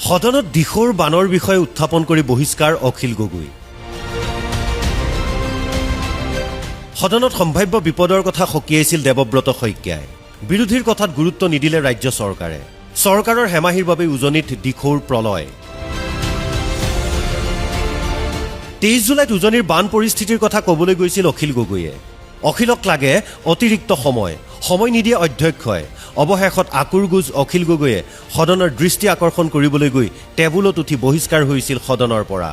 সদনত দিশৰ বানৰ বিষয়ে উত্থাপন কৰি বহিষ্কাৰ অখিল গগৈ। সদনত সম্ভাব্য বিপদৰ কথা সকীয়াইছিল দেৱব্ৰত শইকীয়াই। বিৰোধীৰ কথাত গুৰুত্ব নিদিলে ৰাজ্য চৰকাৰে। চৰকাৰৰ হেমাহিৰ বাবে উজনিত দিশৰ প্ৰলয়। 23 জুলাইত উজনিৰ বান পৰিস্থিতিৰ কথা ক'বলৈ গৈছিল অখিল গগৈয়ে। অখিলক লাগে অতিৰিক্ত সময় নিদিয়ে অধ্যক্ষই। অৱশেষত আকুৰগুজ অখিল গগৈয়ে সদনৰ দৃষ্টি আকৰ্ষণ কৰিবলৈ গৈ টেবুলত উঠি বহিষ্কাৰ হৈছিল সদনৰ পৰা।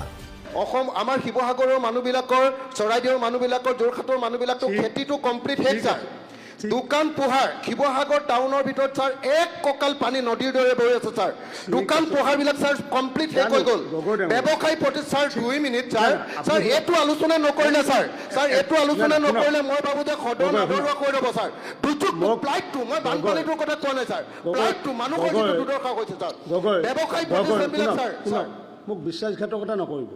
অসম আমাৰ শিৱসাগৰৰ মানুহবিলাকৰ, চৰাইদেউৰ মানুহবিলাকৰ, যোৰহাটৰ মানুহবিলাকৰ খেতিটো কমপ্লিট শেষ ছাৰ। দোকান পোহাৰ শিৱসাগৰ টাউনৰ ভিতৰত ছাৰ এক কঁকাল পানী নদীৰ দৰে বৈ আছে ছাৰ। দোকান পোহাৰবিলাক ছাৰ কমপ্লিট শেষ হৈ গ'ল। ব্যৱসায়ী প্ৰতি ছাৰ 2 মিনিট ছাৰ এইটো আলোচনা নকৰিলে এইটো আলোচনা নকৰিলে মই ভাবোঁ যে সদন আদৰোৱা কৰি ল'ব ছাৰ। দুৰ্যোগ ফ্লাইটটো মই বানপানীটোৰ কথা কোৱা নাই ছাৰ। ফ্লাইটটো মানুহৰ যিটো দুৰ্দশা হৈছে ছাৰ। ব্যৱসায়ী প্ৰতিষ্ঠানবিলাক ছাৰ মোক বিশ্বাসঘাতকতা নকৰিব।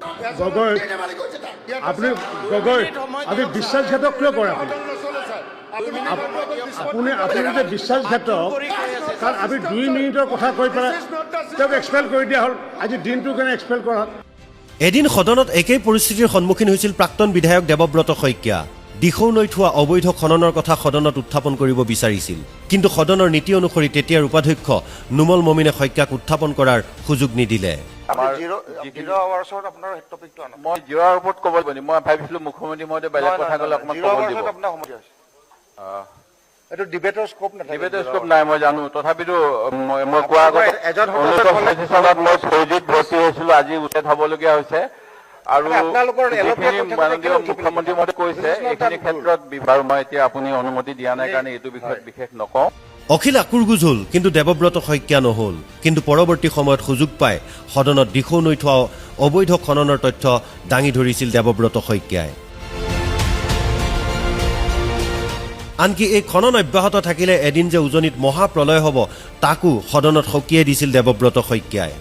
গগৈ আপুনি বিশ্বাসঘাতক কিয় কৰে? আপুনি যে বিশ্বাসঘাতক, কাৰণ আমি 2 মিনিটৰ কথা কৈ পেলাই তেওঁক এক্সপেল কৰি দিয়া হ'ল। আজি দিনটোৰ কাৰণে এক্সপেল কৰা হ'ল। এদিন সদনত একেই পৰিস্থিতিৰ সন্মুখীন হৈছিল প্ৰাক্তন বিধায়ক দেৱব্ৰত শইকীয়া। দিখৌ নৈত হোৱা অবৈধ খননৰ কথা সদনত উত্থাপন কৰিব বিচাৰিছিল, কিন্তু সদনৰ নীতি অনুসৰি তেতিয়াৰ উপাধ্যক্ষ নুমল মমিনে শইকীয়াক উত্থাপন কৰাৰ সুযোগ নিদিলে। মই জানো, তথাপিতো মই কোৱা আগত মই ফৌজিত ভৰ্তি হৈছিলো, আজি উচ্ছেদ হবলগীয়া হৈছে। আৰু মাননীয় মুখ্যমন্ত্ৰী মহোদয়ে কৈছে এইখিনি ক্ষেত্ৰত বাৰু মই এতিয়া আপুনি অনুমতি দিয়া নাই কাৰণে এইটো বিষয়ত বিশেষ নকওঁ। অখিল আকুৰগুজ হ'ল, কিন্তু দেৱব্ৰত শইকীয়া নহ'ল। কিন্তু পৰৱৰ্তী সময়ত সুযোগ পাই সদনত দিখৌ নৈত হোৱা অবৈধ খননৰ তথ্য দাঙি ধৰিছিল দেৱব্ৰত শইকীয়াই। আনকি এই খনন অব্যাহত থাকিলে এদিন যে উজনিত মহাপ্ৰলয় হ'ব তাকো সদনত সকীয়াই দিছিল দেৱব্ৰত শইকীয়াই।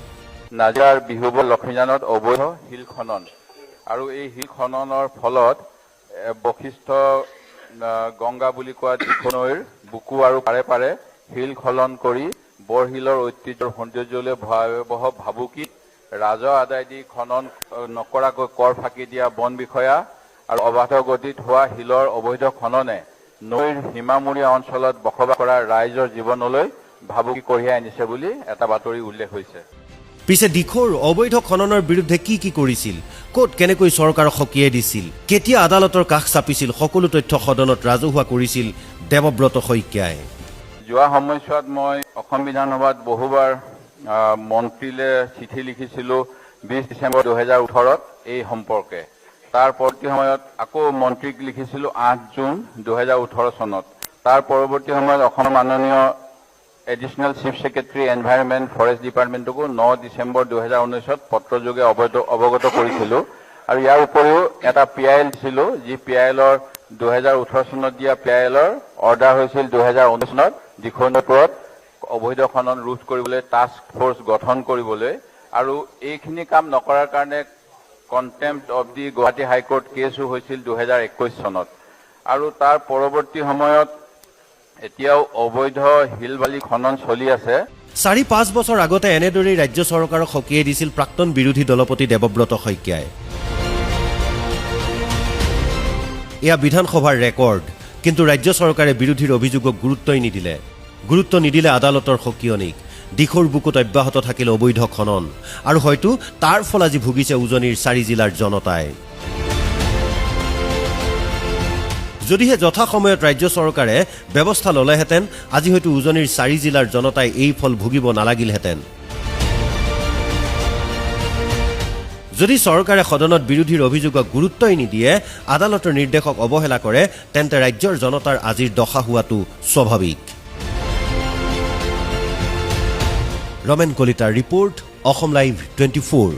নাজিৰাৰ বিহুবল লক্ষ্মীজানত অবৈধ শিল খনন, আৰু এই শিল খননৰ ফলত বশিষ্ঠ গংগা বুলি কোৱা দিখৌ নৈৰ বুকু আৰু পাৰে পাৰে শিল খনন কৰি বৰশিলৰ ঐতিহ্যৰ সৌন্দৰ্যলৈ ভয়াৱহ ভাবুকি, ৰাজহ আদায় দি খনন নকৰাকৈ কৰ ফাঁকি দিয়া বন বিষয়া আৰু অবাধ গতিত হোৱা শিলৰ অবৈধ খননে নৈৰ সীমামূৰীয়া অঞ্চলত বসবাস কৰা ৰাইজৰ জীৱনলৈ ভাবুকি কঢ়িয়াই আনিছে বুলি এটা বাতৰি উল্লেখ হৈছে। পিছে দিখৌৰ অবৈধ খননৰ বিৰুদ্ধে কি কৰিছিল, ক'ত কেনেকৈ চৰকাৰক সকীয়াই দিছিল, কেতিয়া আদালতৰ কাষ চাপিছিল, সকলো তথ্য সদনত ৰাজহুৱা কৰিছিল দেৱব্ৰত শইকীয়াই। যোৱা সময়ছোৱাত মই অসম বিধানসভাত বহুবাৰ মন্ত্ৰীলৈ চিঠি লিখিছিলো 20 ডিচেম্বৰ 2018 এই সম্পৰ্কে। তাৰ পৰৱৰ্তী সময়ত আকৌ মন্ত্ৰীক লিখিছিলো 8 জুন 2018 চনত। তাৰ পৰৱৰ্তী সময়ত অসমৰ মাননীয় এডিশনেল chief secretary environment forest ডিপাৰ্টমেণ্টকো 9 December 2019 পত্ৰযোগে অৱগত কৰিছিলো। আৰু ইয়াৰ উপৰিও এটা PIL দিছিলো, যি PILৰ 2018 চনত দিয়া PILৰ অৰ্ডাৰ হৈছিল 2019 চনত দিখৌ নৈত অবৈধ খনন ৰোধ কৰিবলৈ টাস্ক ফ'ৰ্চ গঠন কৰিবলৈ। আৰু এইখিনি কাম নকৰাৰ কাৰণে কণ্টেম্প্ট অফ দি গুৱাহাটী হাইকোৰ্ট কেছো হৈছিল 2021 চনত। আৰু তাৰ পৰৱৰ্তী সময়ত এতিয়াও অবৈধ শিল বালি খনন চলি আছে। 4-5 বছৰ আগতে এনেদৰেই ৰাজ্য চৰকাৰক সকীয়াই দিছিল প্ৰাক্তন বিৰোধী দলপতি দেৱব্ৰত শইকীয়াই। এয়া বিধানসভাৰ ৰেকৰ্ড, কিন্তু ৰাজ্য চৰকাৰে বিৰোধীৰ অভিযোগক গুৰুত্ব নিদিলে আদালতৰ সকীয়নিক। দিখৌৰ বুকুত অব্যাহত থাকিল অবৈধ খনন, আৰু হয়তো তাৰ ফল আজি ভুগিছে উজনিৰ 4 জিলাৰ জনতাই। যদিহে যথা সময়ত ৰাজ্য চৰকাৰে ব্যৱস্থা ল'লেহেঁতেন আজি হয়তো উজনিৰ 4 জিলাৰ জনতাই এই ফল ভুগিব নালাগিলহেঁতেন। যদি চৰকাৰে সদনত বিৰোধীৰ অভিযোগক গুৰুত্বই নিদিয়ে, আদালতৰ নিৰ্দেশক অৱহেলা কৰে, তেন্তে ৰাজ্যৰ জনতাৰ আজিৰ দশা হোৱাটো স্বাভাৱিক। ৰমেন কলিতাৰ ৰিপৰ্ট, অসম লাইভ 24।